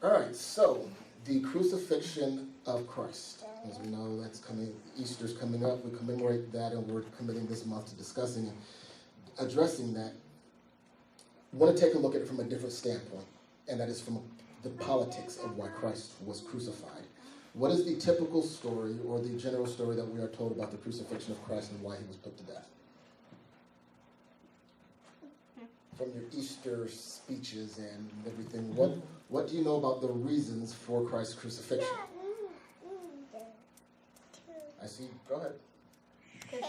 All right, so the crucifixion of Christ. As we know, that's coming. Easter's coming up. We commemorate that, and we're committing this month to discussing and addressing that. I want to take a look at it from a different standpoint, and that is from the politics of why Christ was crucified. What is the typical story or the general story that we are told about the crucifixion of Christ and why he was put to death? From your Easter speeches and everything, what do you know about the reasons for Christ's crucifixion? I see. Go ahead. Because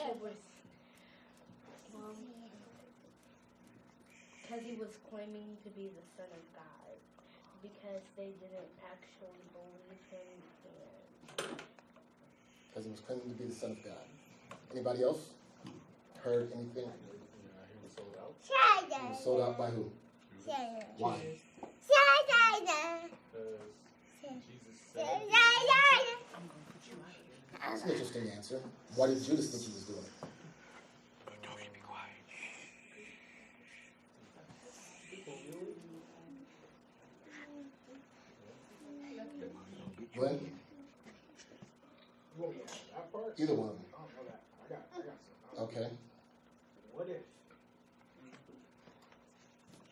he was claiming to be the Son of God, because they didn't actually believe him. Because he was claiming to be the Son of God. Anybody else heard anything? He was sold out. He was sold out by who? Why? Because Jesus said. That's an interesting answer. Why did Judas think he was doing it? Glenn? You want me to answer that part? Either one of them. Oh, no, I got something. Okay. What if?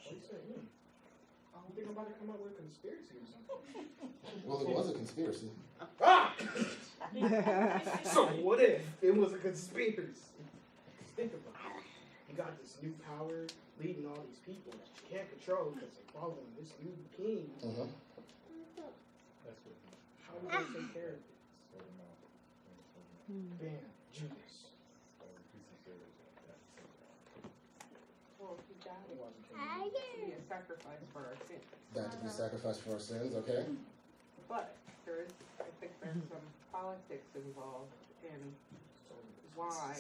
What you say? You think I'm about to come up with a conspiracy or something? Well, it was a conspiracy. Ah! So what if it was a conspiracy? Just think about it. You got this new power leading all these people that you can't control because they're following this new king. Uh-huh. That's what How are we going to take care of this? Bam, Judas. Well, he died to be a sacrifice for our sins. That to be sacrificed for our sins, okay? But I think there's some politics involved in why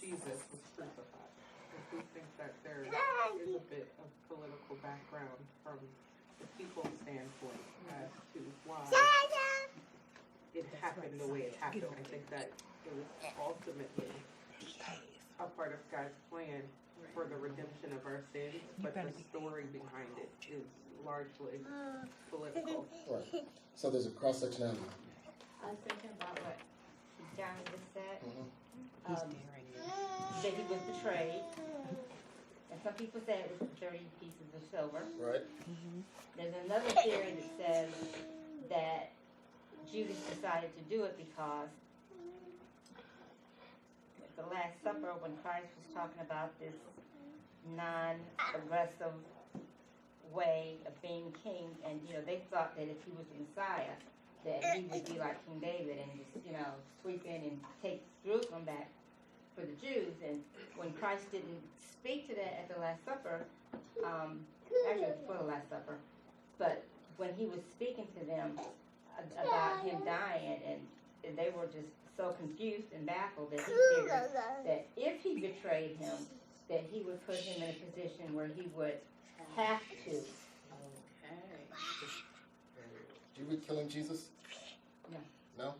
Jesus was crucified. If we think that there is a bit of political background from the people's standpoint as to why it happened the way it happened. I think that it was ultimately a part of God's plan for the redemption of our sins, but the story behind it is largely political. Right. So there's a cross-sectionality. I was thinking about what John just said, Mm-hmm. that he was betrayed. And some people say it was 30 pieces of silver. Right. There's another theory that says that Judas decided to do it because at the Last Supper, when Christ was talking about this non-aggressive way of being king, and they thought that if he was the Messiah, that he would be like King David and just sweep in and take Jerusalem back for the Jews. And when Christ didn't speak to that at the Last Supper, actually it was before the Last Supper, but when he was speaking to them about him dying, and they were just so confused and baffled that he figured that if he betrayed him, that he would put him in a position where he would have to. Did you read Killing Jesus? No. No?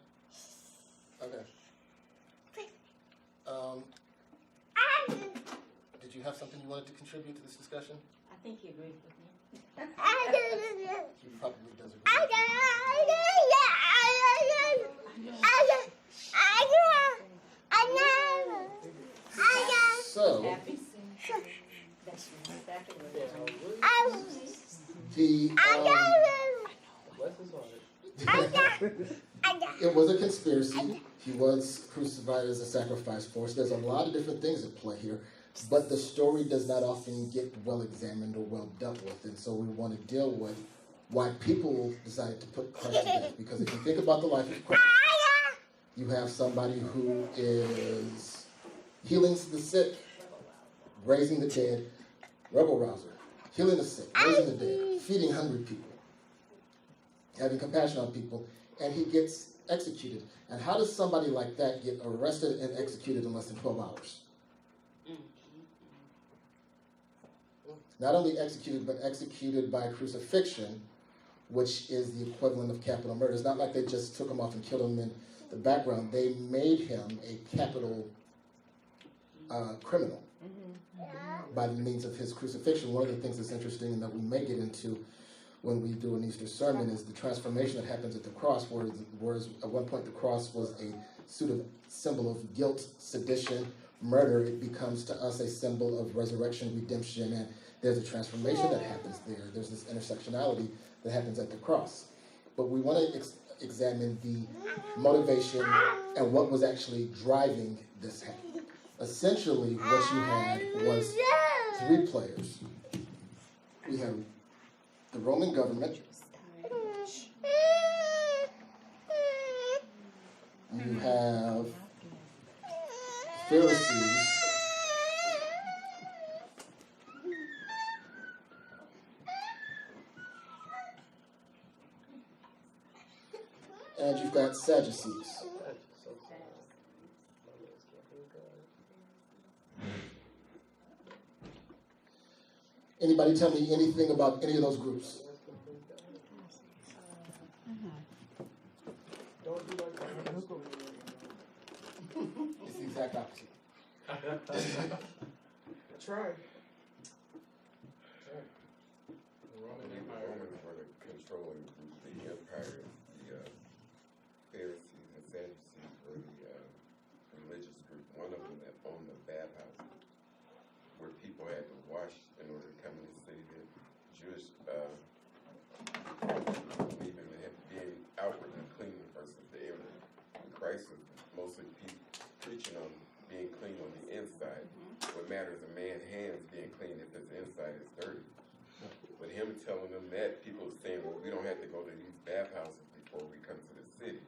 Okay. Did you have something you wanted to contribute to this discussion? I think he agrees with me. He probably does agree. So, Happy? That's exactly what it is. the it was a conspiracy. He was crucified as a sacrifice for us. There's a lot of different things at play here, but the story does not often get well examined or well dealt with, and so we want to deal with why people decided to put Christ to death. Because if you think about the life of Christ, you have somebody who is healing the sick, raising the dead, rebel rouser, healing the sick, raising the dead, feeding hungry people, having compassion on people, and he gets executed. And how does somebody like that get arrested and executed in less than 12 hours? Not only executed, but executed by crucifixion, which is the equivalent of capital murder. It's not like they just took him off and killed him in the background. They made him a capital criminal by the means of his crucifixion. One of the things that's interesting and that we may get into when we do an Easter sermon is the transformation that happens at the cross, whereas at one point the cross was a sort of symbol of guilt, sedition, murder. It becomes to us a symbol of resurrection, redemption, and there's a transformation that happens there. There's this intersectionality that happens at the cross. But we want to examine the motivation and what was actually driving this happening. Essentially, what you had was three players. We have the Roman government. You have Pharisees. And you've got Sadducees. Anybody tell me anything about any of those groups? It's the exact opposite. Try. The Roman The Empire. Romans were the controlling group, the empire. The Pharisees and Sadducees were the religious group. One of them that owned the bathhouse, where people had to wash in order to come in the city. The Jewish believing they had to be outwardly clean versus the inward. Christ was mostly preaching on being clean on the inside. What matters a man's hands being clean if his inside is dirty. But him telling them that, people are saying, well, we don't have to go to these bathhouses before we come to the city.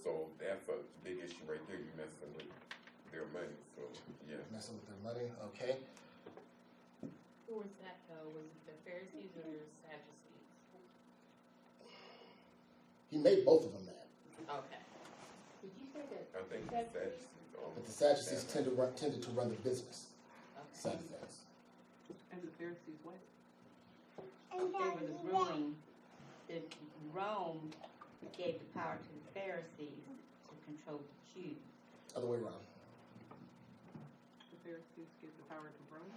So that's a big issue right there. You're messing with their money. So, yeah. Messing with their money, okay. Who was that though? Was it the Pharisees or the Sadducees? He made both of them mad. Okay. Did you say that? I think the Sadducees own But the Sadducees tended to run the business side of things. And the Pharisees what? They were the ruling. Rome gave the power to the Pharisees to control the Jews. Other way around. The Pharisees give the power to Rome?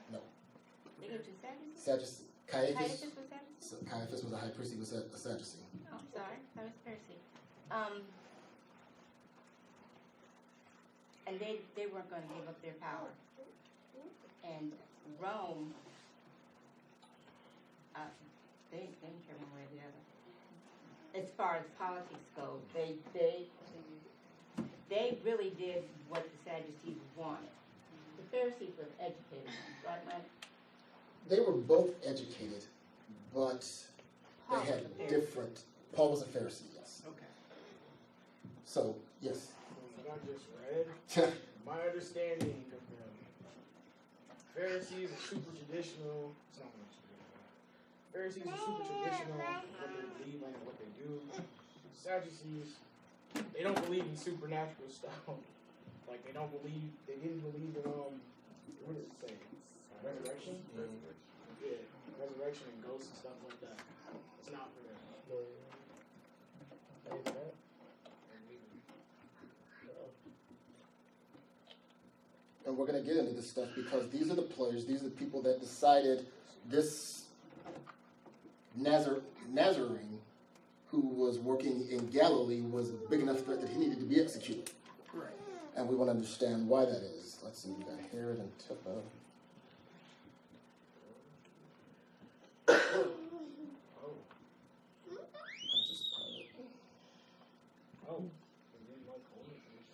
They gave it to Sadducees? Sadducees. Caiaphas was Sadducee? Caiaphas was a high priest. He was a Sadducee. Oh, I'm sorry. That was Pharisee. And they weren't going to give up their power. And Rome, they didn't care one way or the other. As far as politics go, they really did what the Sadducees wanted. The Pharisees were educated ones, right, Mike? They were both educated, but Paul they was a had Pharisee. different. Paul was a Pharisee, yes. Okay. So, yes. What I just read, my understanding of them, Pharisees are super traditional. It's not much traditional. Pharisees are super traditional, what they believe in and what they do. Sadducees, they don't believe in supernatural stuff. Like they didn't believe in what did it say? Resurrection? Yeah, resurrection and ghosts and stuff like that. It's not for them. And we're going to get into this stuff because these are the players, these are the people that decided this Nazarene who was working in Galilee was a big enough threat that he needed to be executed. Right. And we want to understand why that is. Let's see, we got Herod and Tippa.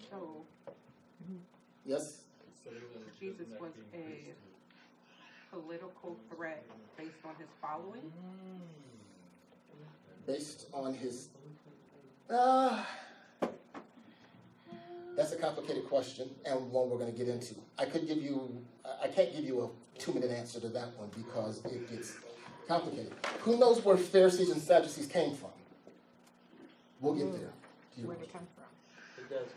So Yes? Jesus was a political threat based on his following? Based on his... that's a complicated question, and one we're going to get into. I can't give you a 2-minute answer to that one because it gets complicated. Who knows where Pharisees and Sadducees came from? We'll get there. To your Where they question. come from? The desert.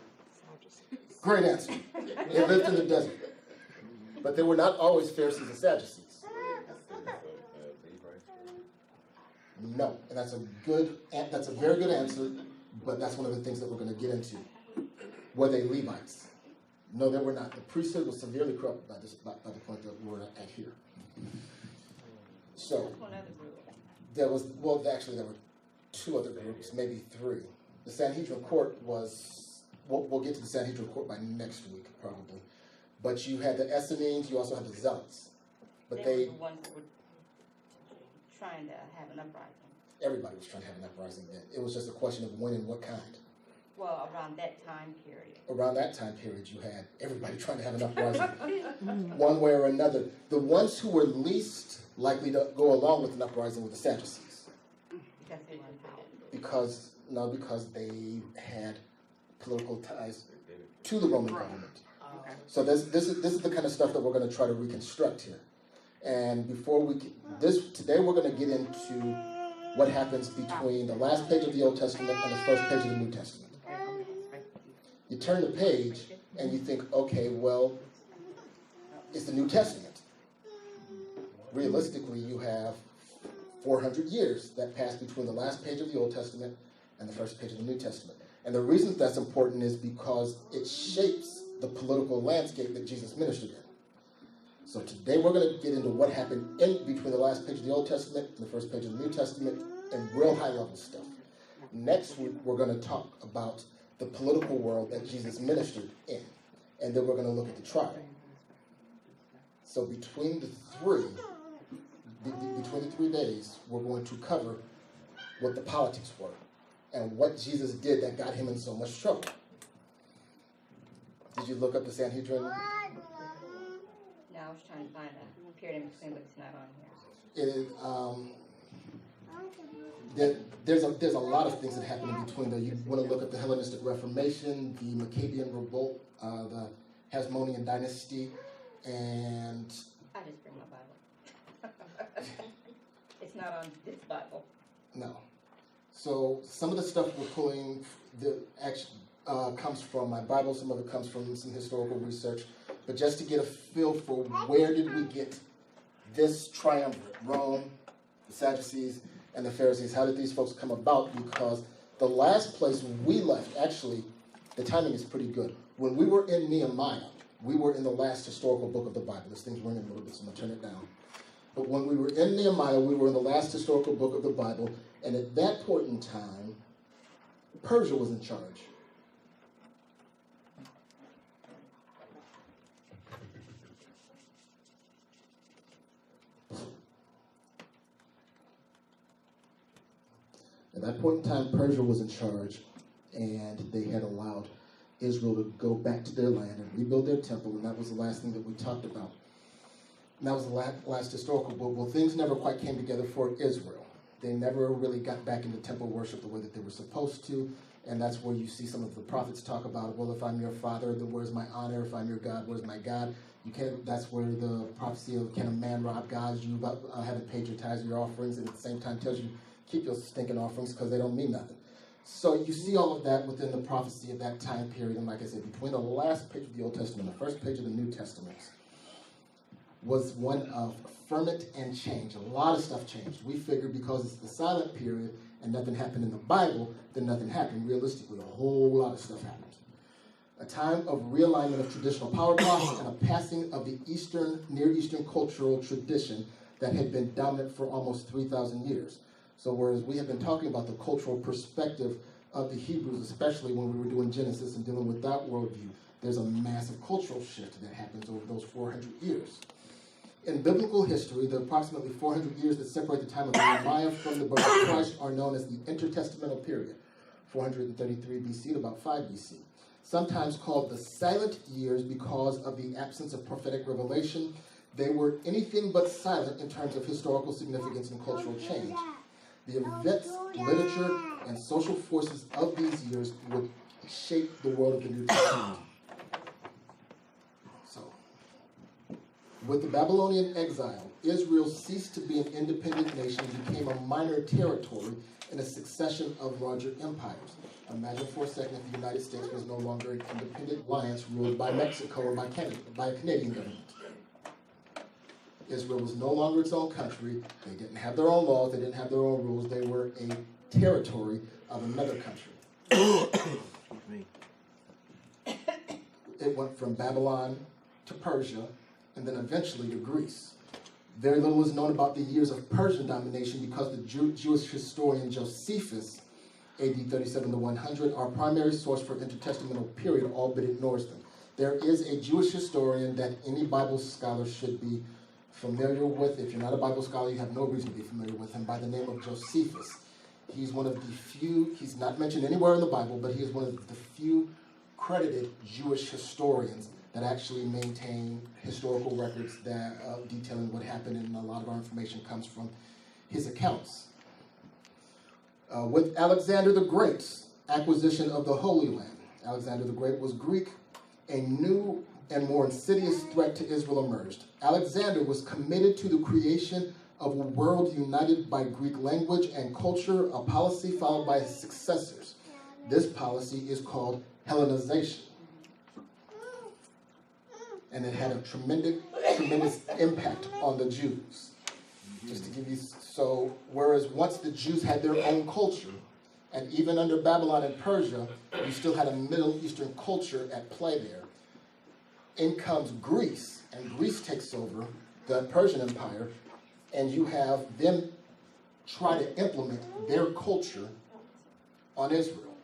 Great answer. They lived in the desert. But they were not always Pharisees and Sadducees. No, and that's a very good answer, but that's one of the things that we're going to get into. Were they Levites? No, they were not. The priesthood was severely corrupted by the point that we're at here. So, That's one other group. there were two other groups, maybe three. The Sanhedrin court we'll get to the Sanhedrin court by next week, probably. But you had the Essenes, you also had the Zealots. But They were the ones that were trying to have an uprising. Everybody was trying to have an uprising then. It was just a question of when and what kind. Well, around that time period. Around that time period, you had everybody trying to have an uprising, one way or another. The ones who were least likely to go along with an uprising were the Sadducees. Because they were in power. Because they had political ties to the Roman government. Okay. So this is the kind of stuff that we're going to try to reconstruct here. And today we're going to get into what happens between the last page of the Old Testament and the first page of the New Testament. You turn the page and you think, okay, well, it's the New Testament. Realistically, you have 400 years that pass between the last page of the Old Testament and the first page of the New Testament. And the reason that's important is because it shapes the political landscape that Jesus ministered in. So today we're going to get into what happened in between the last page of the Old Testament and the first page of the New Testament and real high-level stuff. Next week, we're going to talk about the political world that Jesus ministered in. And then we're going to look at the trial. So between the 3 days, we're going to cover what the politics were and what Jesus did that got him in so much trouble. Did you look up the Sanhedrin? No, I was trying to find a period in between, but it's not on here. There's a lot of things that happen in between there. You want to look up the Hellenistic Reformation, the Maccabean Revolt, the Hasmonean Dynasty, and... I just bring my Bible. It's not on this Bible. No. So some of the stuff we're pulling comes from my Bible, some of it comes from some historical research, but just to get a feel for where did we get this triumvirate, Rome, the Sadducees, and the Pharisees, how did these folks come about? Because the last place we left, actually, the timing is pretty good. When we were in Nehemiah, we were in the last historical book of the Bible. This thing's ringing a little bit, so I'm going to turn it down. But when we were in Nehemiah, we were in the last historical book of the Bible, and at that point in time, Persia was in charge. At that point in time, Persia was in charge, and they had allowed Israel to go back to their land and rebuild their temple, and that was the last thing that we talked about. And that was the last historical book. Well, things never quite came together for Israel. They never really got back into temple worship the way that they were supposed to, and that's where you see some of the prophets talk about, well, if I'm your father, then where's my honor? If I'm your God, where's my God? That's where the prophecy of can a man rob God? You haven't paid your tithes or your offerings, and at the same time tells you keep your stinking offerings because they don't mean nothing. So you see all of that within the prophecy of that time period. And like I said, between the last page of the Old Testament and the first page of the New Testament was one of ferment and change. A lot of stuff changed. We figured because it's the silent period and nothing happened in the Bible, then nothing happened. Realistically, a whole lot of stuff happened. A time of realignment of traditional power blocks and a passing of the Near Eastern cultural tradition that had been dominant for almost 3,000 years. So whereas we have been talking about the cultural perspective of the Hebrews, especially when we were doing Genesis and dealing with that worldview, there's a massive cultural shift that happens over those 400 years. In biblical history, the approximately 400 years that separate the time of Nehemiah from the birth of Christ are known as the intertestamental period, 433 BC to about 5 BC. Sometimes called the silent years because of the absence of prophetic revelation. They were anything but silent in terms of historical significance and cultural change. The events, literature, and social forces of these years would shape the world of the New Testament. So, with the Babylonian exile, Israel ceased to be an independent nation and became a minor territory in a succession of larger empires. Imagine for a second if the United States was no longer an independent alliance ruled by Mexico or by Canada, by a Canadian government. Israel was no longer its own country. They didn't have their own laws. They didn't have their own rules. They were a territory of another country. It went from Babylon to Persia and then eventually to Greece. Very little is known about the years of Persian domination because the Jewish historian Josephus, AD 37 to 100, our primary source for intertestamental period, all but ignores them. There is a Jewish historian that any Bible scholar should be familiar with. If you're not a Bible scholar, you have no reason to be familiar with him, by the name of Josephus. He's one of the few, he's not mentioned anywhere in the Bible, but he is one of the few credited Jewish historians that actually maintain historical records that detailing what happened, and a lot of our information comes from his accounts. With Alexander the Great's acquisition of the Holy Land, Alexander the Great was Greek, a new and more insidious threat to Israel emerged. Alexander was committed to the creation of a world united by Greek language and culture, a policy followed by his successors. This policy is called Hellenization. And it had a tremendous impact on the Jews. Just to give you, so whereas once the Jews had their own culture, and even under Babylon and Persia, you still had a Middle Eastern culture at play there. In comes Greece, and Greece takes over the Persian Empire, and you have them try to implement their culture on Israel.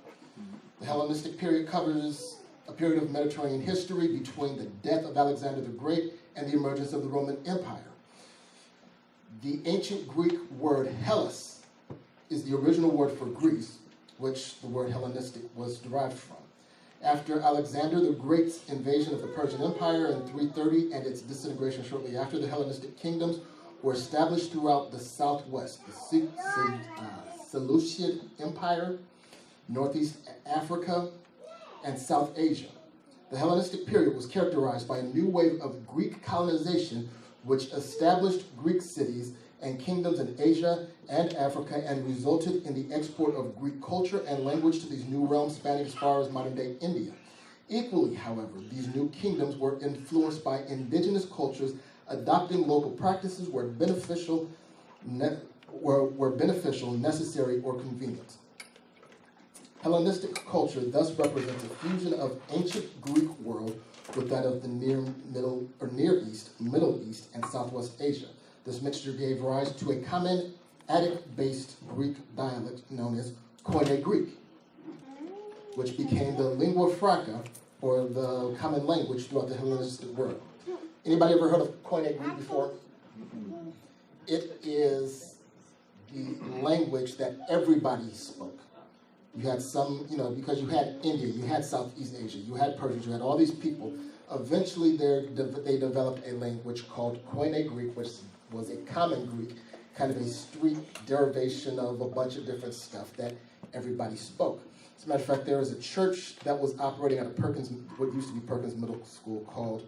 The Hellenistic period covers a period of Mediterranean history between the death of Alexander the Great and the emergence of the Roman Empire. The ancient Greek word Hellas is the original word for Greece, which the word Hellenistic was derived from. After Alexander the Great's invasion of the Persian Empire in 330 and its disintegration shortly after, the Hellenistic kingdoms were established throughout the southwest, the Seleucid Empire, Northeast Africa, and South Asia. The Hellenistic period was characterized by a new wave of Greek colonization which established Greek cities and kingdoms in Asia and Africa and resulted in the export of Greek culture and language to these new realms spanning as far as modern-day India. Equally, however, these new kingdoms were influenced by indigenous cultures adopting local practices where beneficial, necessary, or convenient. Hellenistic culture thus represents a fusion of ancient Greek world with that of the Near East, Middle East, and Southwest Asia. This mixture gave rise to a common Attic-based Greek dialect known as Koine Greek, which became the lingua franca, or the common language throughout the Hellenistic world. Anybody ever heard of Koine Greek before? It is the language that everybody spoke. You had some, because you had India, you had Southeast Asia, you had Persia, you had all these people. Eventually, they developed a language called Koine Greek, which was a common Greek, kind of a street derivation of a bunch of different stuff that everybody spoke. As a matter of fact, there was a church that was operating at what used to be Perkins Middle School, called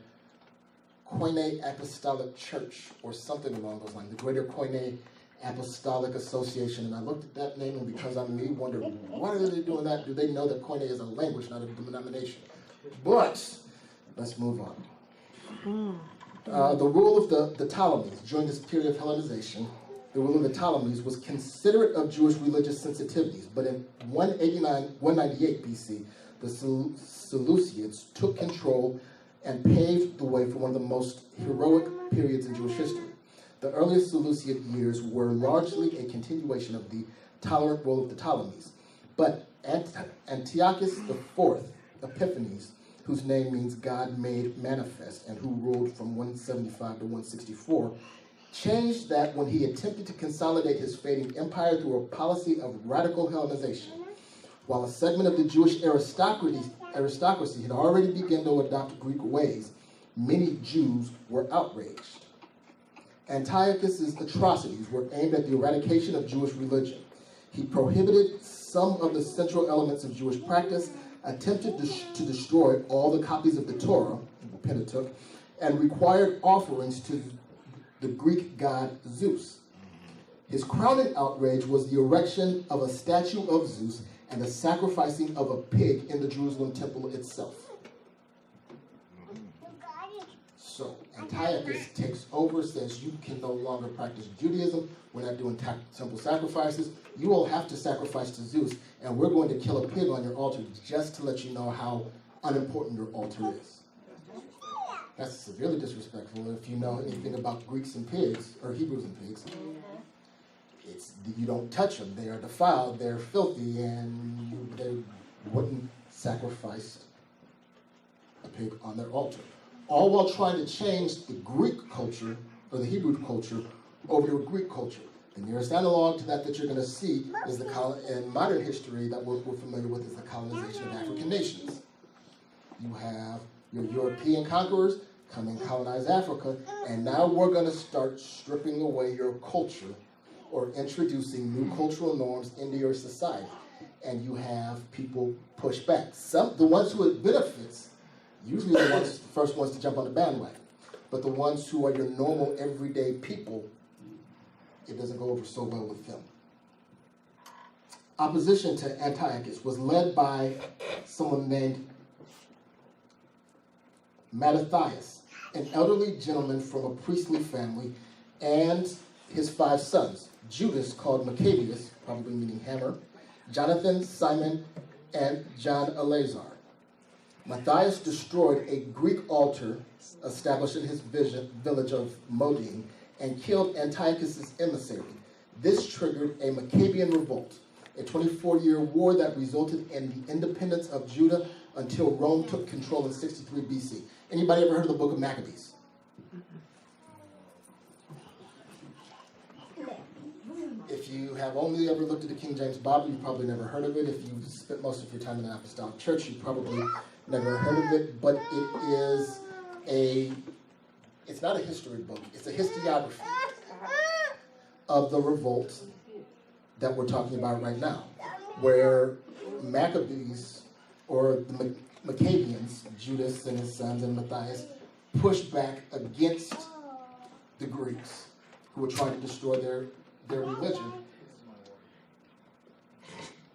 Koine Apostolic Church, or something along those lines, the Greater Koine Apostolic Association. And I looked at that name, and because I'm me, wondered, why are they doing that? Do they know that Koine is a language, not a denomination? But let's move on. The rule of the Ptolemies during this period of Hellenization, the rule of the Ptolemies was considerate of Jewish religious sensitivities, but in 198 BC, the Seleucids took control and paved the way for one of the most heroic periods in Jewish history. The earliest Seleucid years were largely a continuation of the tolerant role of the Ptolemies, but Antiochus IV Epiphanes, whose name means God made manifest, and who ruled from 175 to 164, changed that when he attempted to consolidate his fading empire through a policy of radical Hellenization. While a segment of the Jewish aristocracy had already begun to adopt Greek ways, many Jews were outraged. Antiochus's atrocities were aimed at the eradication of Jewish religion. He prohibited some of the central elements of Jewish practice, attempted to destroy all the copies of the Torah, the Pentateuch, and required offerings to the Greek god Zeus. His crowning outrage was the erection of a statue of Zeus and the sacrificing of a pig in the Jerusalem temple itself. So Antiochus takes over, says you can no longer practice Judaism, we're not doing temple sacrifices, you will have to sacrifice to Zeus, and we're going to kill a pig on your altar just to let you know how unimportant your altar is. That's severely disrespectful. If you know anything about Greeks and pigs, or Hebrews and pigs, it's you don't touch them. They are defiled, they're filthy, and they wouldn't sacrifice a pig on their altar. All while trying to change the Greek culture, or the Hebrew culture, over your Greek culture. The nearest analog to that you're going to see is in modern history that we're familiar with is the colonization of African nations. You have your European conquerors come and colonize Africa, and now we're going to start stripping away your culture or introducing new cultural norms into your society. And you have people push back. The ones who it benefits, usually the first ones to jump on the bandwagon. But the ones who are your normal, everyday people, it doesn't go over so well with them. Opposition to Antiochus was led by someone named Mattathias, an elderly gentleman from a priestly family, and his 5 sons, Judas, called Maccabeus, probably meaning hammer, Jonathan, Simon, and John Eleazar. Matthias destroyed a Greek altar established in his village of Modin and killed Antiochus' emissary. This triggered a Maccabean revolt, a 24-year war that resulted in the independence of Judah until Rome took control in 63 BC. Anybody ever heard of the book of Maccabees? If you have only ever looked at the King James Bible, you've probably never heard of it. If you've spent most of your time in an apostolic church, you've probably never heard of it. But it's not a history book. It's a historiography of the revolt that we're talking about right now, where Maccabees, or the Maccabeans, Judas and his sons and Matthias, pushed back against the Greeks who were trying to destroy their religion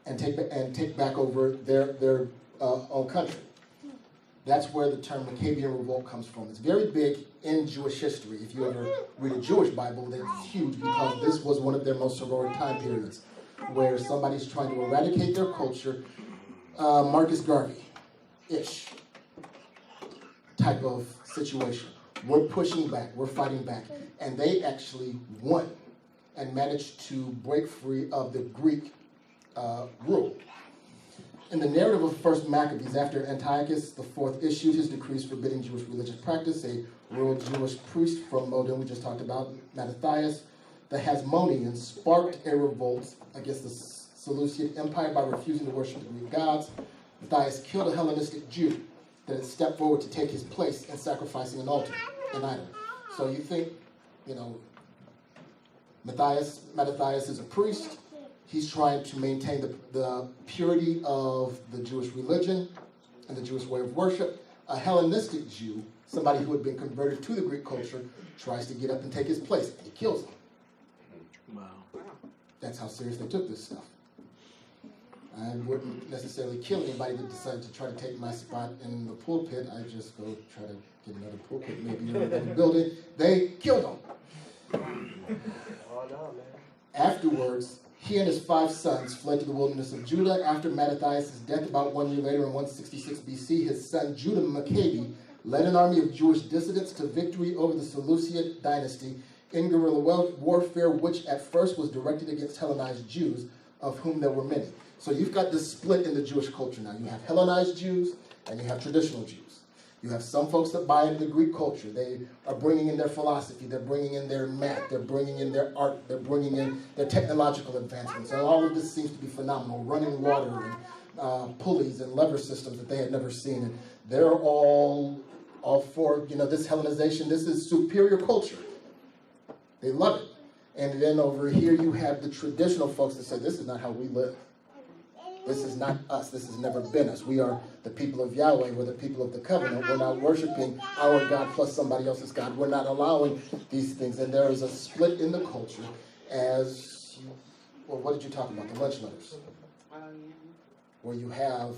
and take back over their own country. That's where the term Maccabean revolt comes from. It's very big in Jewish history. If you ever read a Jewish Bible, it's huge because this was one of their most heroic time periods where somebody's trying to eradicate their culture. Marcus Garvey-ish type of situation. We're pushing back, we're fighting back. And they actually won and managed to break free of the Greek rule. In the narrative of the first Maccabees, after Antiochus IV issued his decrees forbidding Jewish religious practice, a rural Jewish priest from Modin, we just talked about, Mattathias, the Hasmoneans, sparked a revolt against the Seleucid Empire by refusing to worship the Greek gods. Matthias killed a Hellenistic Jew that had stepped forward to take his place in sacrificing an altar, an idol. So you think, Mattathias is a priest. He's trying to maintain the purity of the Jewish religion and the Jewish way of worship. A Hellenistic Jew, somebody who had been converted to the Greek culture, tries to get up and take his place. He kills him. Wow. That's how serious they took this stuff. I wouldn't necessarily kill anybody that decided to try to take my spot in the pulpit. I just go try to get another pulpit, maybe in another building. They killed him. Oh, no, man. Afterwards, he and his 5 sons fled to the wilderness of Judah. After Mattathias' death about 1 year later in 166 BC, his son Judah Maccabee led an army of Jewish dissidents to victory over the Seleucid dynasty in guerrilla warfare, which at first was directed against Hellenized Jews, of whom there were many. So you've got this split in the Jewish culture now. You have Hellenized Jews and you have traditional Jews. You have some folks that buy into the Greek culture. They are bringing in their philosophy. They're bringing in their math. They're bringing in their art. They're bringing in their technological advancements. And all of this seems to be phenomenal. Running water and pulleys and lever systems that they had never seen. And they're all for, this Hellenization. This is superior culture. They love it. And then over here you have the traditional folks that say, this is not how we live. This is not us. This has never been us. We are the people of Yahweh. We're the people of the covenant. We're not worshiping our God plus somebody else's God. We're not allowing these things. And there is a split in the culture what did you talk about? The lunch letters. Where you have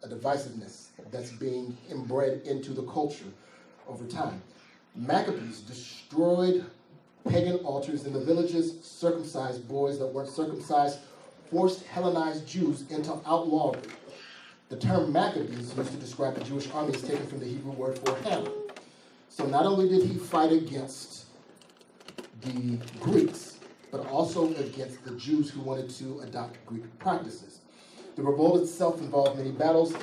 a divisiveness that's being inbred into the culture over time. Maccabees destroyed pagan altars in the villages, circumcised boys that weren't circumcised, forced Hellenized Jews into outlawry. The term Maccabees used to describe the Jewish army is taken from the Hebrew word for hammer. So not only did he fight against the Greeks, but also against the Jews who wanted to adopt Greek practices. The revolt itself involved many battles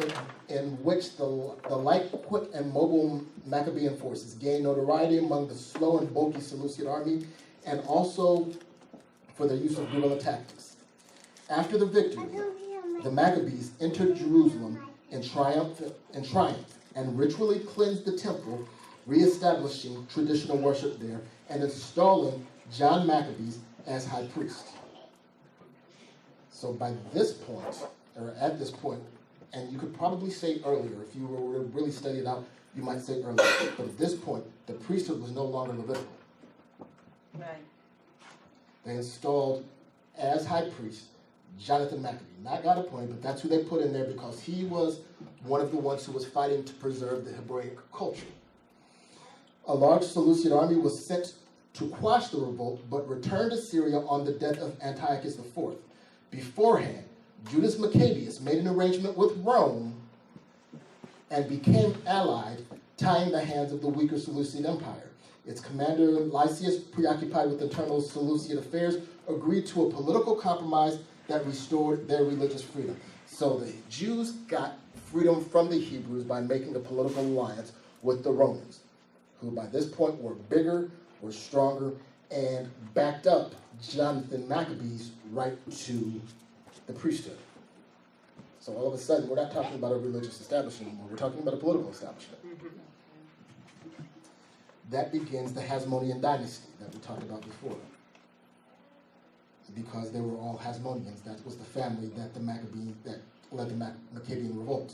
in which the light-quick and mobile Maccabean forces gained notoriety among the slow and bulky Seleucid army, and also for their use of guerrilla tactics. After the victory, the Maccabees entered Jerusalem in triumph and ritually cleansed the temple, reestablishing traditional worship there and installing John Maccabees as high priest. So by this point, or at this point, and you could probably say earlier, if you were to really study it out, you might say earlier, but at this point, the priesthood was no longer Levitical. Right. They installed as high priest Jonathan Maccabee. Not God appointed, but that's who they put in there because he was one of the ones who was fighting to preserve the Hebraic culture. A large Seleucid army was sent to quash the revolt, but returned to Syria on the death of Antiochus IV. Beforehand, Judas Maccabeus made an arrangement with Rome and became allied, tying the hands of the weaker Seleucid Empire. Its commander, Lysias, preoccupied with internal Seleucid affairs, agreed to a political compromise that restored their religious freedom. So the Jews got freedom from the Hebrews by making a political alliance with the Romans, who by this point were bigger, were stronger, and backed up Jonathan Maccabee's right to the priesthood. So all of a sudden, we're not talking about a religious establishment anymore. We're talking about a political establishment. That begins the Hasmonean dynasty that we talked about before. Because they were all Hasmoneans. That was the family that led the Maccabean revolt.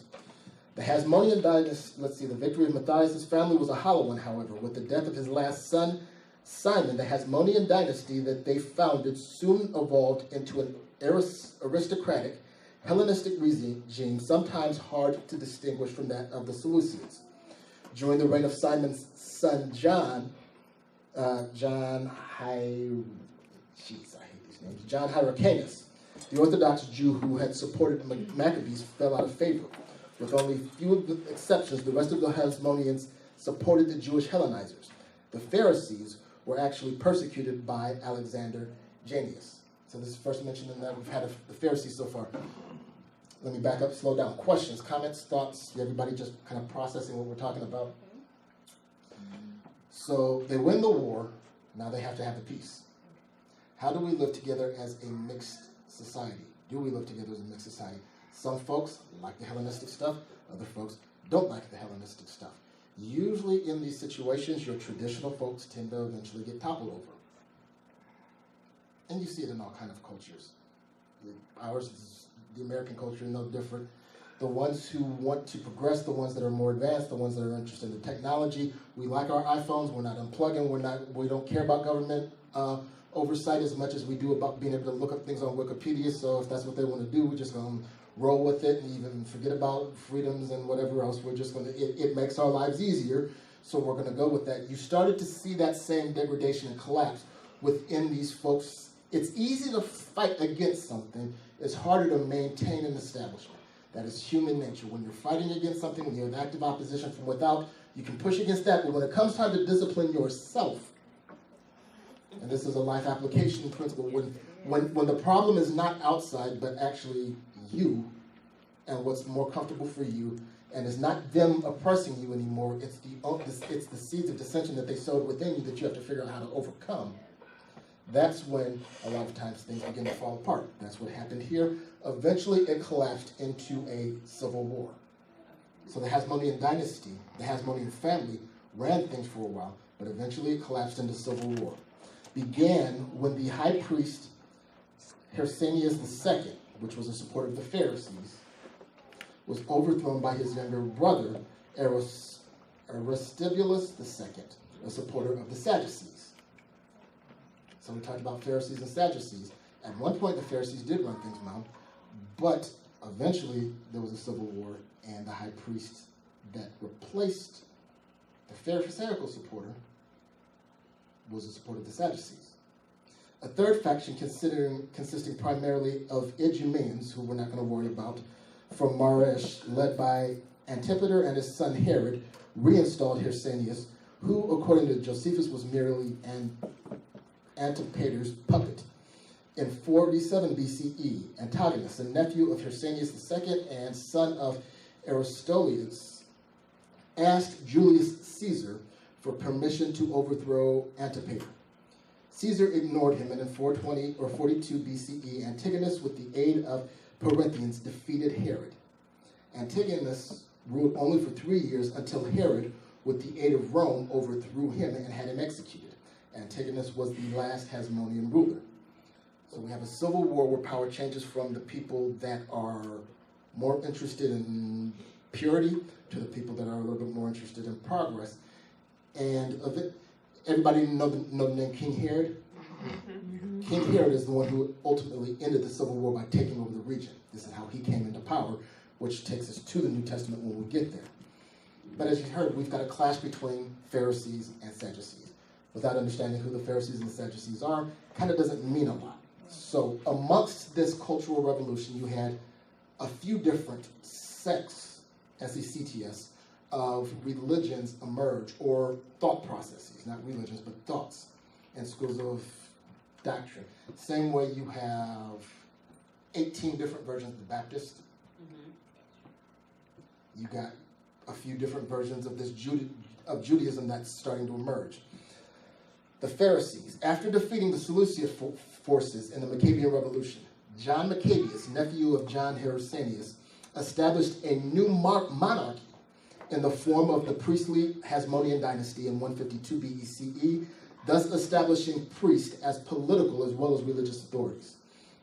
The Hasmonean dynasty, the victory of Matthias' family was a hollow one, however. With the death of his last son, Simon, the Hasmonean dynasty that they founded soon evolved into an aristocratic, Hellenistic regime, sometimes hard to distinguish from that of the Seleucids. During the reign of Simon's son John Hyrcanus, the Orthodox Jew who had supported the Maccabees, fell out of favor. With only few exceptions, the rest of the Hasmoneans supported the Jewish Hellenizers. The Pharisees were actually persecuted by Alexander Jannaeus. So this is first mentioned in that we've had the Pharisees so far. Let me back up, slow down. Questions, comments, thoughts? Everybody just kind of processing what we're talking about? So they win the war, now they have to have the peace. How do we live together as a mixed society? Do we live together as a mixed society? Some folks like the Hellenistic stuff, other folks don't like the Hellenistic stuff. Usually in these situations, your traditional folks tend to eventually get toppled over. And you see it in all kinds of cultures. Ours is the American culture, no different. The ones who want to progress, the ones that are more advanced, the ones that are interested in technology. We like our iPhones, we're not unplugging, we don't care about government oversight as much as we do about being able to look up things on Wikipedia. So if that's what they want to do, we're just going to roll with it and even forget about freedoms and whatever else. We're just going to, it makes our lives easier, so we're going to go with that. You started to see that same degradation and collapse within these folks. It's easy to fight against something. It's harder to maintain an establishment. That is human nature. When you're fighting against something, when you're in active opposition from without, you can push against that, but when it comes time to discipline yourself, and this is a life application principle, when the problem is not outside, but actually you, and what's more comfortable for you, and it's not them oppressing you anymore, it's the seeds of dissension that they sowed within you that you have to figure out how to overcome. That's when a lot of times things begin to fall apart. That's what happened here. Eventually it collapsed into a civil war. So the Hasmonean dynasty, the Hasmonean family, ran things for a while, but eventually it collapsed into civil war. Began when the high priest Hyrcanus II, which was a supporter of the Pharisees, was overthrown by his younger brother Aristobulus II, a supporter of the Sadducees. So we talked about Pharisees and Sadducees. At one point, the Pharisees did run things around, but eventually there was a civil war, and the high priest that replaced the Pharisaical supporter was a supporter of the Sadducees. A third faction consisting primarily of Idumeans, who we're not going to worry about, from Maresh, led by Antipater and his son Herod, reinstalled Hyrcanus, who, according to Josephus, was merely an Antipater's puppet. In 47 BCE, Antigonus, the nephew of Hyrcanus II and son of Aristobulus, asked Julius Caesar for permission to overthrow Antipater. Caesar ignored him, and in 420 or 42 BCE, Antigonus, with the aid of Parthians, defeated Herod. Antigonus ruled only for 3 years until Herod, with the aid of Rome, overthrew him and had him executed. Antigonus was the last Hasmonean ruler. So we have a civil war where power changes from the people that are more interested in purity to the people that are a little bit more interested in progress. And of it, everybody know the name King Herod? Mm-hmm. King Herod is the one who ultimately ended the civil war by taking over the region. This is how he came into power, which takes us to the New Testament when we get there. But as you heard, we've got a clash between Pharisees and Sadducees. Without understanding who the Pharisees and the Sadducees are, kind of doesn't mean a lot. So amongst this cultural revolution, you had a few different sects, S-E-C-T-S, of religions emerge, or thought processes, not religions, but thoughts and schools of doctrine. Same way you have 18 different versions of the Baptist. You got a few different versions of this Judaism that's starting to emerge. The Pharisees, after defeating the Seleucid forces in the Maccabean Revolution, John Maccabeus, nephew of John Hyrcanus, established a new monarchy in the form of the priestly Hasmonean dynasty in 152 BCE, thus establishing priests as political as well as religious authorities.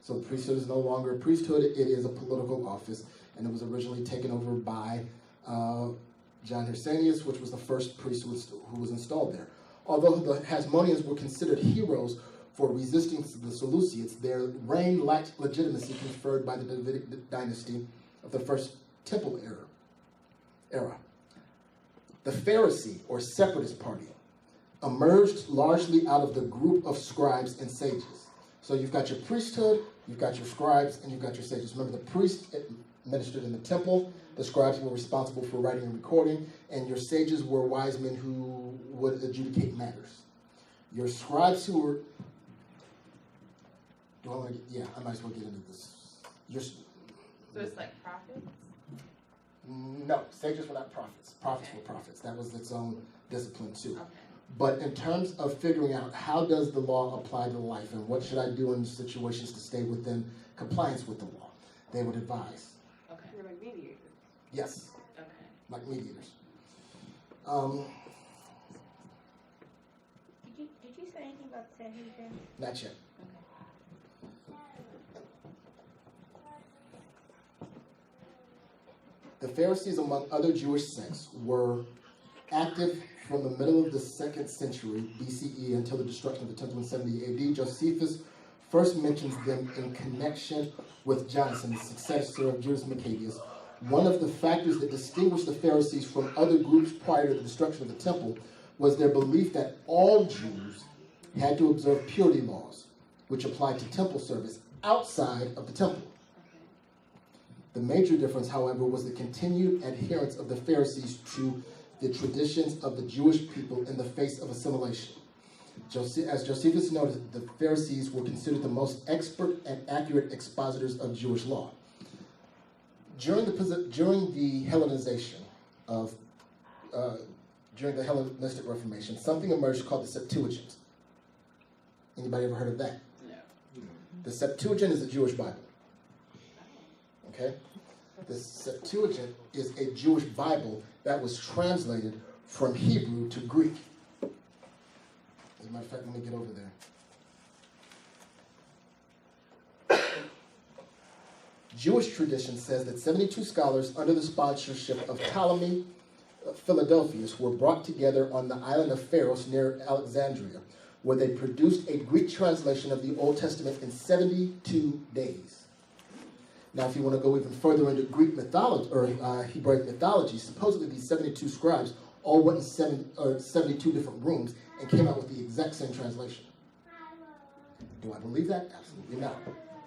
So the priesthood is no longer a priesthood, it is a political office, and it was originally taken over by John Hyrcanus, which was the first priest who was installed there. Although the Hasmoneans were considered heroes for resisting the Seleucids, their reign lacked legitimacy conferred by the Davidic dynasty of the First Temple era. The Pharisee, or Separatist party, emerged largely out of the group of scribes and sages. So you've got your priesthood, you've got your scribes, and you've got your sages. Remember, the priests administered in the temple, the scribes were responsible for writing and recording, and your sages were wise men who would adjudicate matters. Your scribes who were... I might as well get into this. So it's like prophets? No, sages were not prophets. Prophets were prophets. That was its own discipline too. Okay. But in terms of figuring out how does the law apply to life and what should I do in situations to stay within compliance with the law, they would advise. Okay. You're like mediators. Yes. Okay. Like mediators. Did you say anything about the Sanhedrin? Not yet. The Pharisees, among other Jewish sects, were active from the middle of the 2nd century BCE until the destruction of the temple in 70 AD. Josephus first mentions them in connection with Jonathan, the successor of Judas Maccabeus. One of the factors that distinguished the Pharisees from other groups prior to the destruction of the temple was their belief that all Jews had to observe purity laws, which applied to temple service outside of the temple. The major difference, however, was the continued adherence of the Pharisees to the traditions of the Jewish people in the face of assimilation. As Josephus noted, the Pharisees were considered the most expert and accurate expositors of Jewish law. During the Hellenization of, during the Hellenistic Reformation, something emerged called the Septuagint. Anybody ever heard of that? No. The Septuagint is a Jewish Bible. Okay? The Septuagint is a Jewish Bible that was translated from Hebrew to Greek. As a matter of fact, let me get over there. Jewish tradition says that 72 scholars under the sponsorship of Ptolemy Philadelphus were brought together on the island of Pharos near Alexandria, where they produced a Greek translation of the Old Testament in 72 days. Now, if you want to go even further into Greek mythology, or Hebraic mythology, supposedly these 72 scribes all went in 72 different rooms and came out with the exact same translation. Do I believe that? Absolutely not.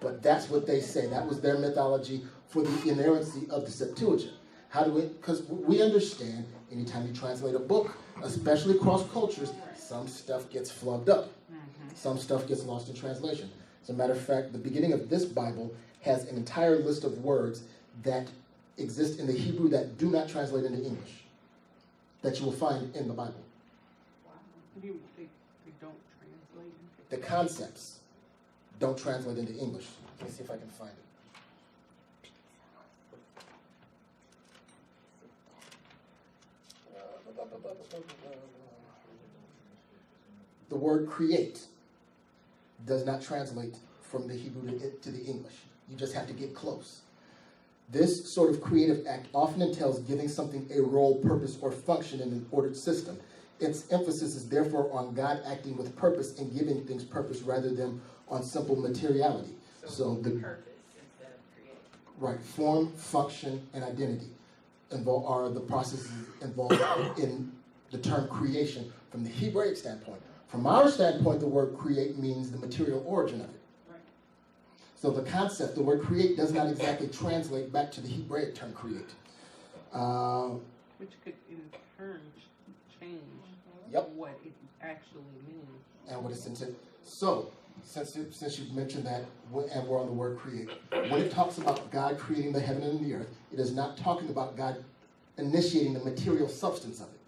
But that's what they say. That was their mythology for the inerrancy of the Septuagint. How do we, because we understand anytime you translate a book, especially across cultures, some stuff gets flubbed up. Some stuff gets lost in translation. As a matter of fact, the beginning of this Bible has an entire list of words that exist in the Hebrew that do not translate into English, that you will find in the Bible. They don't translate. The concepts don't translate into English. Let me see if I can find it. The word create does not translate from the Hebrew to the English. You just have to get close. This sort of creative act often entails giving something a role, purpose, or function in an ordered system. Its emphasis is therefore on God acting with purpose and giving things purpose rather than on simple materiality. So the purpose instead of creating. right, form, function, and identity are the processes involved in the term creation from the Hebraic standpoint. From our standpoint, the word create means the material origin of it. Right. So the concept, the word create, does not exactly translate back to the Hebraic term create. Which could in turn change Yep. what it actually means. And what it's intended. So, since you've mentioned that, and we're on the word create, when it talks about God creating the heaven and the earth, it is not talking about God initiating the material substance of it.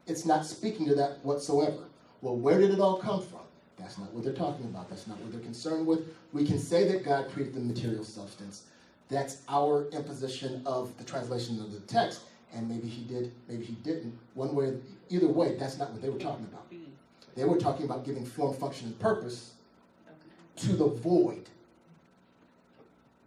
It's not speaking to that whatsoever. Well, where did it all come from? That's not what they're talking about. That's not what they're concerned with. We can say that God created the material substance. That's our imposition of the translation of the text. And maybe he did, maybe he didn't. One way, either way, that's not what they were talking about. They were talking about giving form, function, and purpose to the void.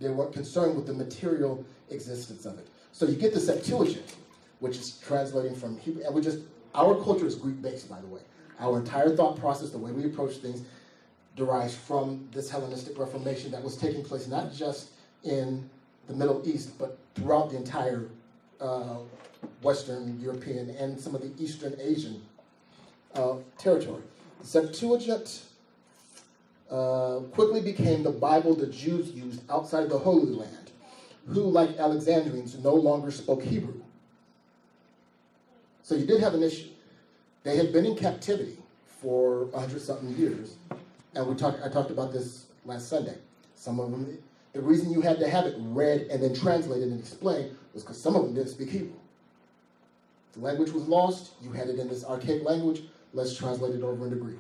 They weren't concerned with the material existence of it. So you get the Septuagint, which is translating from Hebrew, and our culture is Greek-based, by the way. Our entire thought process, the way we approach things, derives from this Hellenistic Reformation that was taking place not just in the Middle East, but throughout the entire Western European and some of the Eastern Asian territory. The Septuagint quickly became the Bible the Jews used outside of the Holy Land, who, like Alexandrians, no longer spoke Hebrew. So you did have an issue. They had been in captivity for 100-something years, and I talked about this last Sunday. Some of them, the reason you had to have it read and then translated and explained was because some of them didn't speak Hebrew. The language was lost. You had it in this archaic language. Let's translate it over into Greek.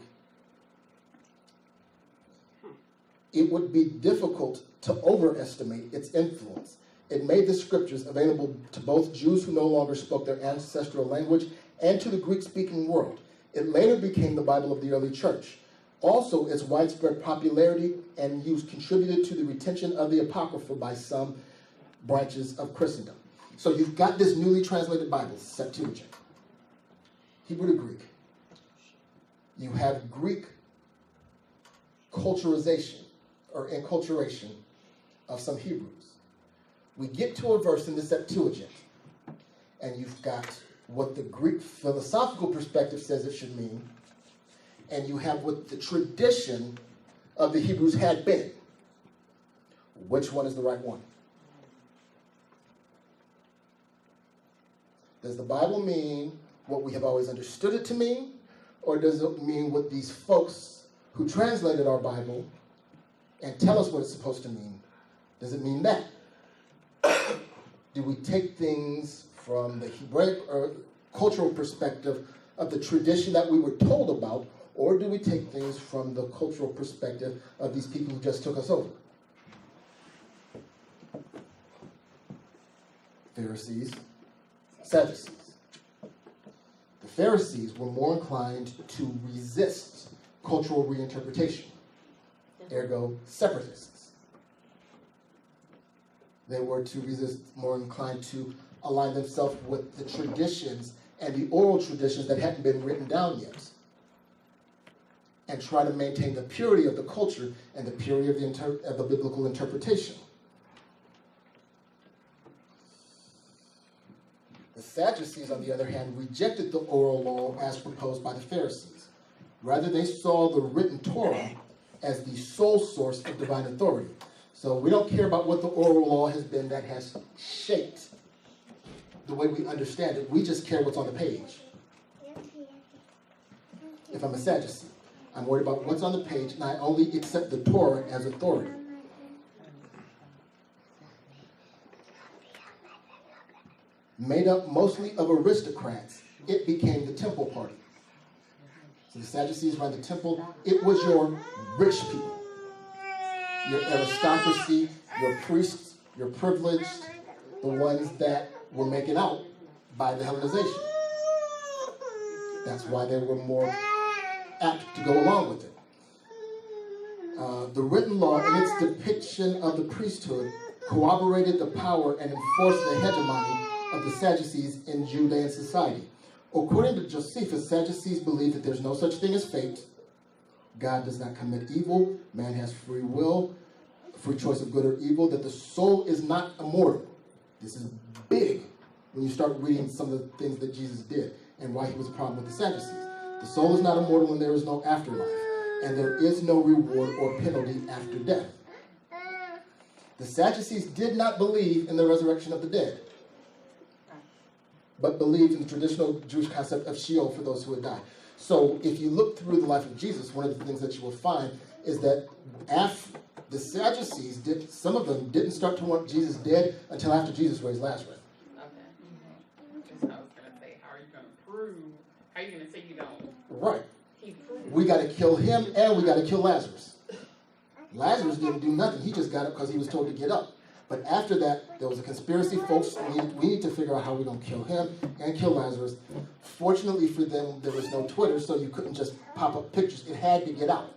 It would be difficult to overestimate its influence. It made the scriptures available to both Jews who no longer spoke their ancestral language and to the Greek-speaking world. It later became the Bible of the early church. Also, its widespread popularity and use contributed to the retention of the Apocrypha by some branches of Christendom. So you've got this newly translated Bible, Septuagint, Hebrew to Greek. You have Greek culturization or enculturation of some Hebrews. We get to a verse in the Septuagint, and you've got what the Greek philosophical perspective says it should mean, and you have what the tradition of the Hebrews had been. Which one is the right one? Does the Bible mean what we have always understood it to mean, or does it mean what these folks who translated our Bible and tell us what it's supposed to mean, does it mean that? Do we take things from the Hebraic or cultural perspective of the tradition that we were told about, or do we take things from the cultural perspective of these people who just took us over? Pharisees, Sadducees. The Pharisees were more inclined to resist cultural reinterpretation, ergo separatists. They were to resist, more inclined to align themselves with the traditions and the oral traditions that hadn't been written down yet, and try to maintain the purity of the culture and the purity of the biblical interpretation. The Sadducees, on the other hand, rejected the oral law as proposed by the Pharisees. Rather, they saw the written Torah as the sole source of divine authority. So we don't care about what the oral law has been that has shaped the way we understand it. We just care what's on the page. If I'm a Sadducee, I'm worried about what's on the page, and I only accept the Torah as authority. Made up mostly of aristocrats, it became the temple party. So the Sadducees ran the temple. It was your rich people, your aristocracy, your priests, your privileged, the ones that were making out by the Hellenization. That's why they were more apt to go along with it. The written law and its depiction of the priesthood corroborated the power and enforced the hegemony of the Sadducees in Judean society. According to Josephus, Sadducees believe that there's no such thing as fate. God does not commit evil. Man has free will, free choice of good or evil, that the soul is not immortal. This is big when you start reading some of the things that Jesus did and why he was a problem with the Sadducees. The soul is not immortal and there is no afterlife, and there is no reward or penalty after death. The Sadducees did not believe in the resurrection of the dead, but believed in the traditional Jewish concept of Sheol for those who had died. So if you look through the life of Jesus, one of the things that you will find is that after the Sadducees, some of them didn't start to want Jesus dead until after Jesus raised Lazarus. Okay. That's what I was gonna say. How are you gonna prove? How are you gonna say you don't? Right. He proved. We got to kill him and we got to kill Lazarus. Lazarus didn't do nothing. He just got up because he was told to get up. But after that, there was a conspiracy. Folks, we need to figure out how we're going to kill him and kill Lazarus. Fortunately for them, there was no Twitter, so you couldn't just pop up pictures. It had to get out.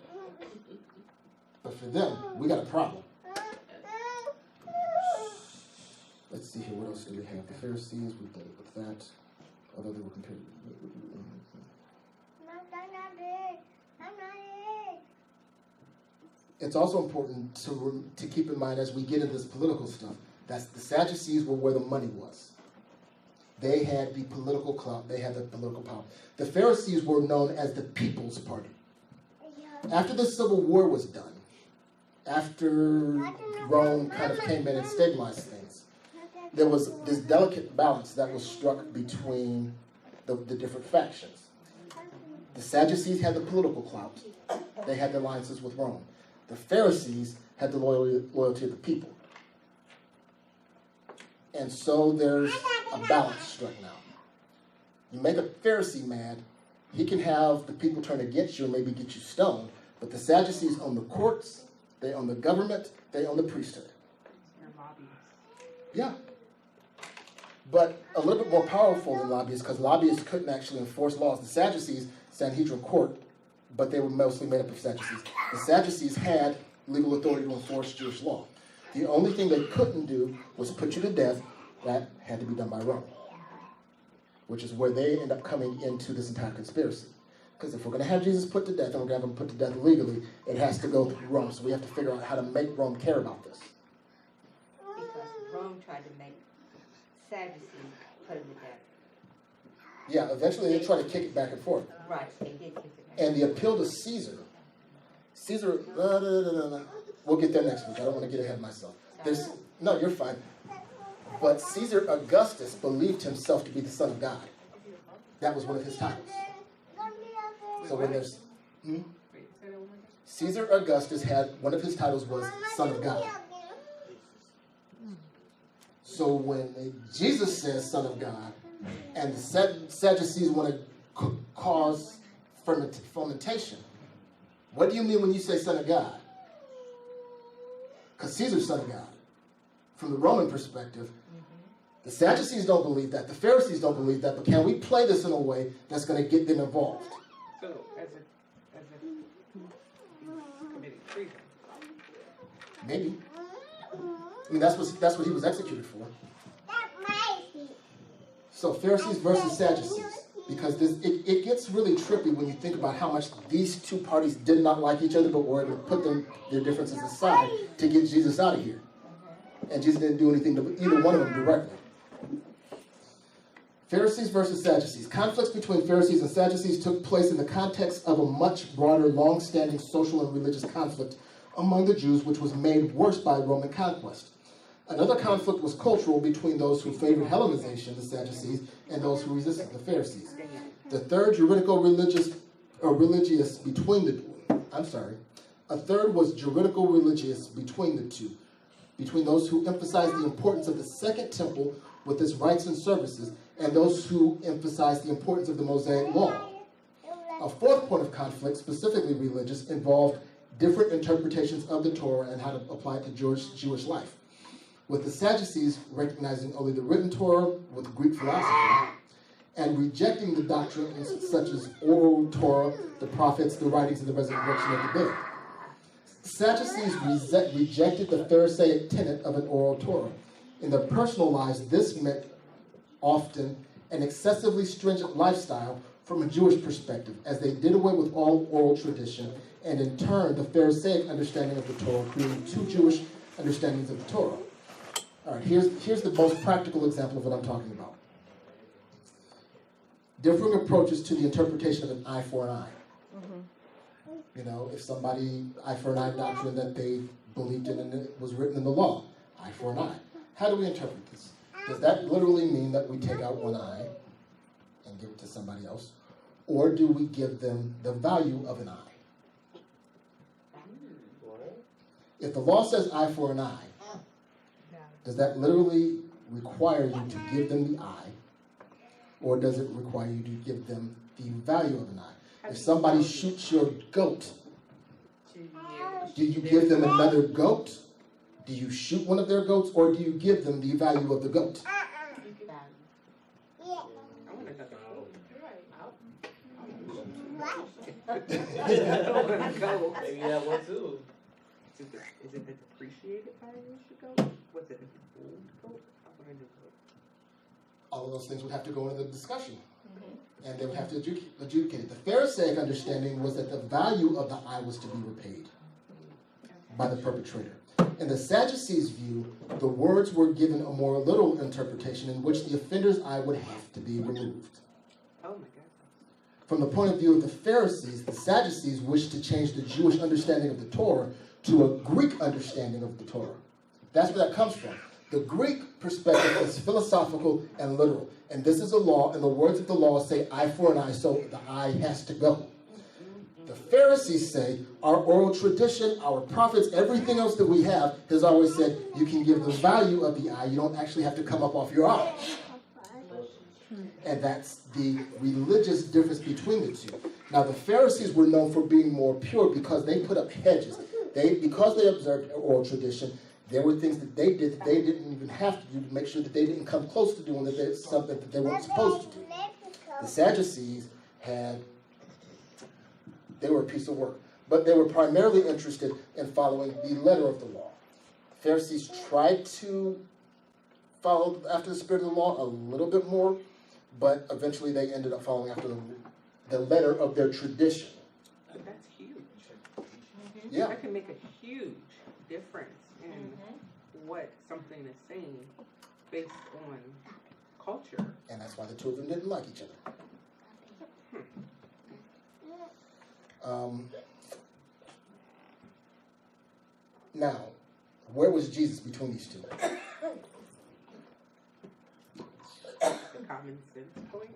But for them, we got a problem. Let's see here. What else do we have? The Pharisees, we've done it with that. Although they were compared. It's also important to keep in mind as we get into this political stuff that the Sadducees were where the money was. They had the political clout. They had the political power. The Pharisees were known as the People's Party. After the Civil War was done, after Rome kind of came in and stabilized things, there was this delicate balance that was struck between the different factions. The Sadducees had the political clout. They had the alliances with Rome. The Pharisees had the loyalty of the people. And so there's a balance struck now. You make a Pharisee mad, he can have the people turn against you and maybe get you stoned. But the Sadducees own the courts, they own the government, they own the priesthood. They're lobbyists. Yeah. But a little bit more powerful than lobbyists, because lobbyists couldn't actually enforce laws. The Sadducees, Sanhedrin court, but they were mostly made up of Sadducees. The Sadducees had legal authority to enforce Jewish law. The only thing they couldn't do was put you to death. That had to be done by Rome, which is where they end up coming into this entire conspiracy. Because if we're going to have Jesus put to death, and we're going to have him put to death legally, it has to go through Rome. So we have to figure out how to make Rome care about this. Because Rome tried to make Sadducees put him to death. Yeah, eventually they try to kick it back and forth. Right, they did kick it back. And the appeal to Caesar, we'll get there next week. I don't want to get ahead of myself. No, you're fine. But Caesar Augustus believed himself to be the Son of God. That was one of his titles. So when there's... Caesar Augustus had, one of his titles was Son of God. So when Jesus says Son of God, and the Sadducees want to cause fermentation, what do you mean when you say Son of God? Because Caesar's Son of God. From the Roman perspective, the Sadducees don't believe that. The Pharisees don't believe that. But can we play this in a way that's going to get them involved? So, as a committing treason. Maybe. I mean, that's what he was executed for. So Pharisees versus Sadducees. Because it gets really trippy when you think about how much these two parties did not like each other, but were able to put their differences aside to get Jesus out of here. And Jesus didn't do anything to either one of them directly. Pharisees versus Sadducees. Conflicts between Pharisees and Sadducees took place in the context of a much broader, long-standing social and religious conflict among the Jews, which was made worse by Roman conquest. Another conflict was cultural between those who favored Hellenization, the Sadducees, and those who resisted, the Pharisees. The third religious between the a third was juridical religious between the two, between those who emphasized the importance of the second temple with its rites and services, and those who emphasized the importance of the Mosaic law. A fourth point of conflict, specifically religious, involved different interpretations of the Torah and how to apply it to Jewish life, with the Sadducees recognizing only the written Torah with Greek philosophy, and rejecting the doctrines such as oral Torah, the prophets, the writings, and the resurrection of the dead. Sadducees rejected the Pharisaic tenet of an oral Torah. In their personal lives, this meant often an excessively stringent lifestyle from a Jewish perspective, as they did away with all oral tradition, and in turn, the Pharisaic understanding of the Torah created two Jewish understandings of the Torah. All right, here's the most practical example of what I'm talking about. Differing approaches to the interpretation of an eye for an eye. You know, if somebody, eye for an eye doctrine that they believed in and it was written in the law, eye for an eye. How do we interpret this? Does that literally mean that we take out one eye and give it to somebody else? Or do we give them the value of an eye? If the law says eye for an eye, does that literally require you to give them the eye? Or does it require you to give them the value of an eye? If somebody shoots your goat, do you give them another goat? Do you shoot one of their goats, or do you give them the value of the goat? Maybe that one too. Is it the depreciated value should go? Was it an old goat? All of those things would have to go into the discussion. And they would have to adjudicate it. The Pharisaic understanding was that the value of the eye was to be repaid by the perpetrator. In the Sadducees' view, the words were given a more literal interpretation in which the offender's eye would have to be removed. Oh my God. From the point of view of the Pharisees, the Sadducees wished to change the Jewish understanding of the Torah to a Greek understanding of the Torah. That's where that comes from. The Greek perspective is philosophical and literal. And this is a law, and the words of the law say eye for an eye, so the eye has to go. The Pharisees say our oral tradition, our prophets, everything else that we have has always said you can give the value of the eye. You don't actually have to come up off your eye. And that's the religious difference between the two. Now, the Pharisees were known for being more pure because they put up hedges. Because they observed oral tradition, there were things that they did that they didn't even have to do to make sure that they didn't come close to doing something that they weren't supposed to do. The Sadducees they were a piece of work, but they were primarily interested in following the letter of the law. The Pharisees tried to follow after the spirit of the law a little bit more, but eventually they ended up following after the letter of their tradition. That's huge. Yeah. That can make a huge difference in what something is saying based on culture. And that's why the two of them didn't like each other. Now, where was Jesus between these two? The common sense point.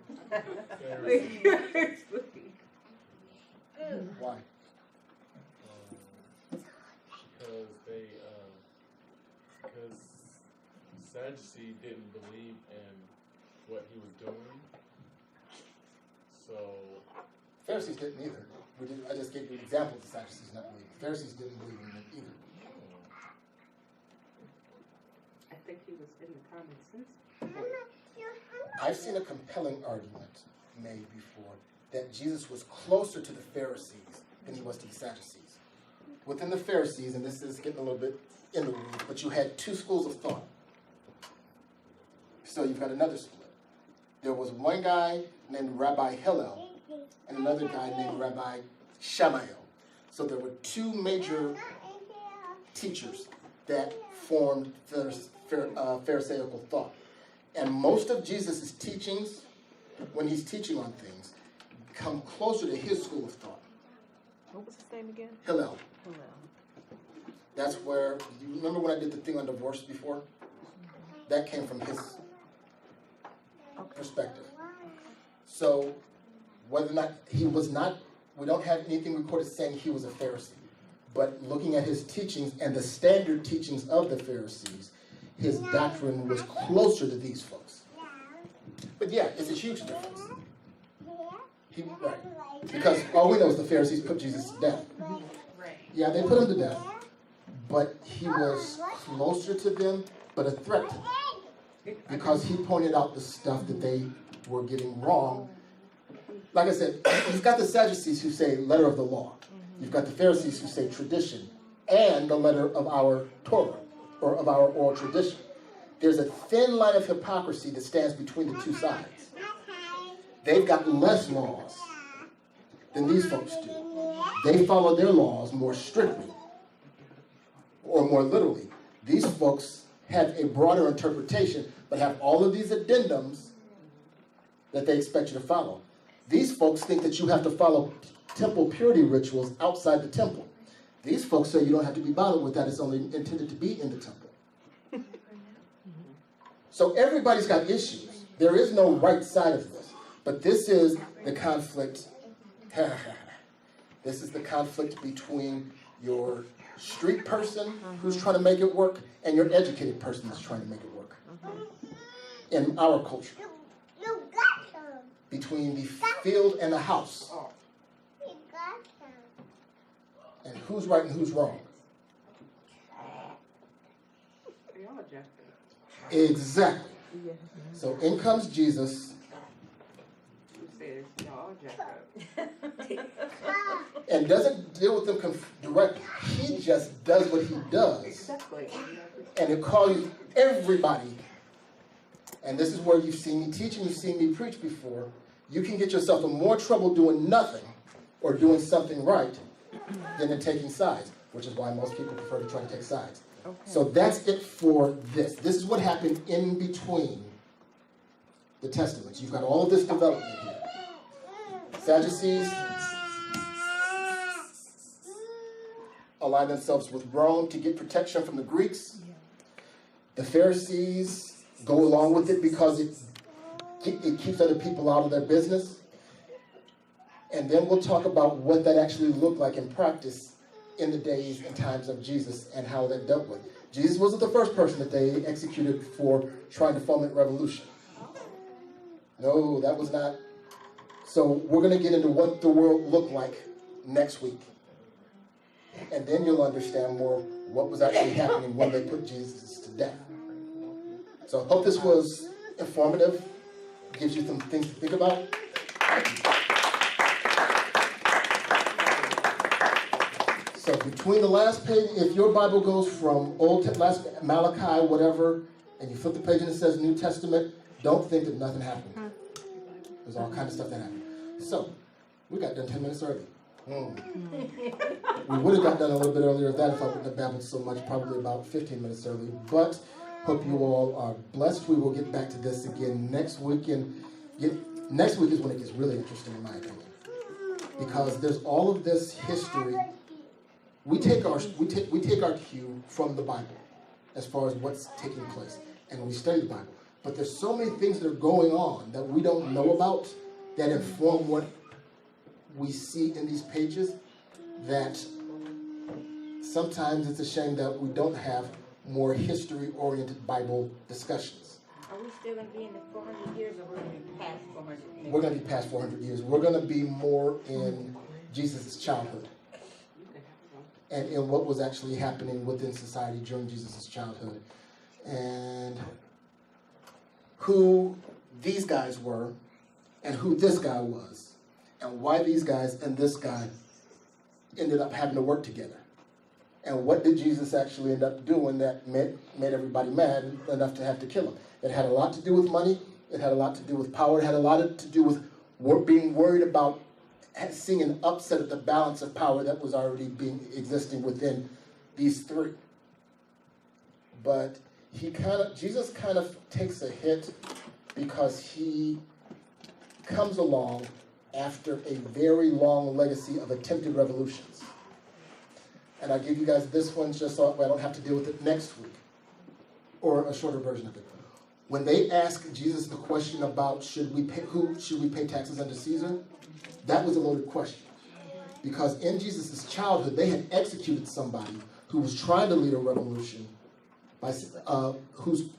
Why? Because Sadducee didn't believe in what he was doing, so Pharisees didn't either. I just gave you an example of the Sadducees not believing. Pharisees didn't believe in it either. I think he was in the common sense point. I've seen a compelling argument made before that Jesus was closer to the Pharisees than he was to the Sadducees. Within the Pharisees, and this is getting a little bit in the weeds, but you had two schools of thought. So you've got another split. There was one guy named Rabbi Hillel and another guy named Rabbi Shammai. So there were two major teachers that formed Pharisaical thought. And most of Jesus' teachings, when he's teaching on things, come closer to his school of thought. What was his name again? Hillel. That's where, you remember when I did the thing on divorce before? That came from his perspective. So, whether or not he was not, we don't have anything recorded saying he was a Pharisee. But looking at his teachings and the standard teachings of the Pharisees, his doctrine was closer to these folks. But yeah, it's a huge difference. Right. Because all we know is the Pharisees put Jesus to death. Yeah, they put him to death. But he was closer to them, but a threat to them. Because he pointed out the stuff that they were getting wrong. Like I said, you've got the Sadducees who say letter of the law. You've got the Pharisees who say tradition and the letter of our Torah, or of our oral tradition. There's a thin line of hypocrisy that stands between the two sides. They've got less laws than these folks do. They follow their laws more strictly, or more literally. These folks have a broader interpretation, but have all of these addendums that they expect you to follow. These folks think that you have to follow temple purity rituals outside the temple. These folks say you don't have to be bothered with that. It's only intended to be in the temple. So everybody's got issues. There is no right side of this. But this is the conflict. This is the conflict between your street person who's trying to make it work and your educated person that's trying to make it work. In our culture. Between the field and the house. And who's right and who's wrong. Exactly. So in comes Jesus. And doesn't deal with them directly. He just does what he does. And it calls everybody. And this is where you've seen me teach and you've seen me preach before. You can get yourself in more trouble doing nothing or doing something right than in taking sides, which is why most people prefer to try to take sides. Okay. So that's it for this. This is what happened in between the testaments. You've got all of this development here. Sadducees align themselves with Rome to get protection from the Greeks. The Pharisees go along with it because it keeps other people out of their business. And then we'll talk about what that actually looked like in practice in the days and times of Jesus and how that dealt with. Jesus wasn't the first person that they executed for trying to foment revolution. No, that was not. So we're going to get into what the world looked like next week. And then you'll understand more what was actually happening when they put Jesus to death. So I hope this was informative, gives you some things to think about. So between the last page, if your Bible goes from last Malachi, whatever, and you flip the page and it says New Testament, don't think that nothing happened. There's all kinds of stuff that happened. So, we got done 10 minutes early. We would have got done a little bit earlier than that if I wouldn't have babbled so much, probably about 15 minutes early. But hope you all are blessed. We will get back to this again next week. And next week is when it gets really interesting, in my opinion. Because there's all of this history. We take our cue from the Bible as far as what's taking place. And we study the Bible. But there's so many things that are going on that we don't know about that inform what we see in these pages, that sometimes it's a shame that we don't have more history-oriented Bible discussions. Are we still going to be in the 400 years, or we're going to be past 400 years? We're going to be past 400 years. We're going to be more in Jesus' childhood and in what was actually happening within society during Jesus' childhood, and who these guys were and who this guy was, and why these guys and this guy ended up having to work together. And what did Jesus actually end up doing that made everybody mad enough to have to kill him? It had a lot to do with money. It had a lot to do with power. It had a lot to do with being worried about seeing an upset of the balance of power that was already existing within these three. But Jesus kind of takes a hit because he comes along after a very long legacy of attempted revolutions. And I'll give you guys this one just so I don't have to deal with it next week, or a shorter version of it. When they asked Jesus the question about should we pay taxes unto Caesar, that was a loaded question. Because in Jesus' childhood, they had executed somebody who was trying to lead a revolution, whose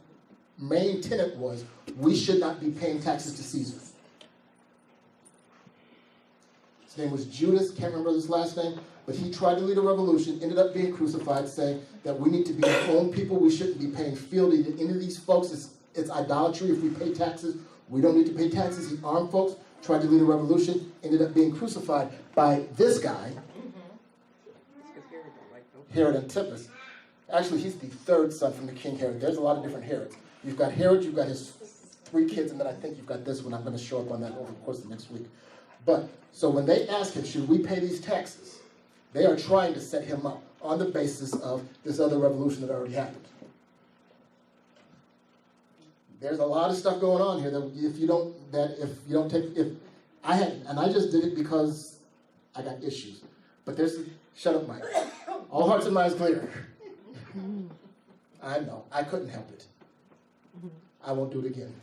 main tenet was, we should not be paying taxes to Caesar. His name was Judas, can't remember his last name, but he tried to lead a revolution, ended up being crucified, saying that we need to be our own people, we shouldn't be paying fealty to any of these folks. It's idolatry if we pay taxes. We don't need to pay taxes. He armed folks, tried to lead a revolution, ended up being crucified by this guy, Herod Antipas. Actually, he's the third son from the King Herod. There's a lot of different Herods. You've got Herod, you've got his 3 kids, and then I think you've got this one. I'm going to show up on that over the course of the next week. But, so when they ask him, should we pay these taxes? They are trying to set him up on the basis of this other revolution that already happened. There's a lot of stuff going on here that I just did it because I got issues. But shut up, Mike. All hearts and minds clear. I know, I couldn't help it. I won't do it again.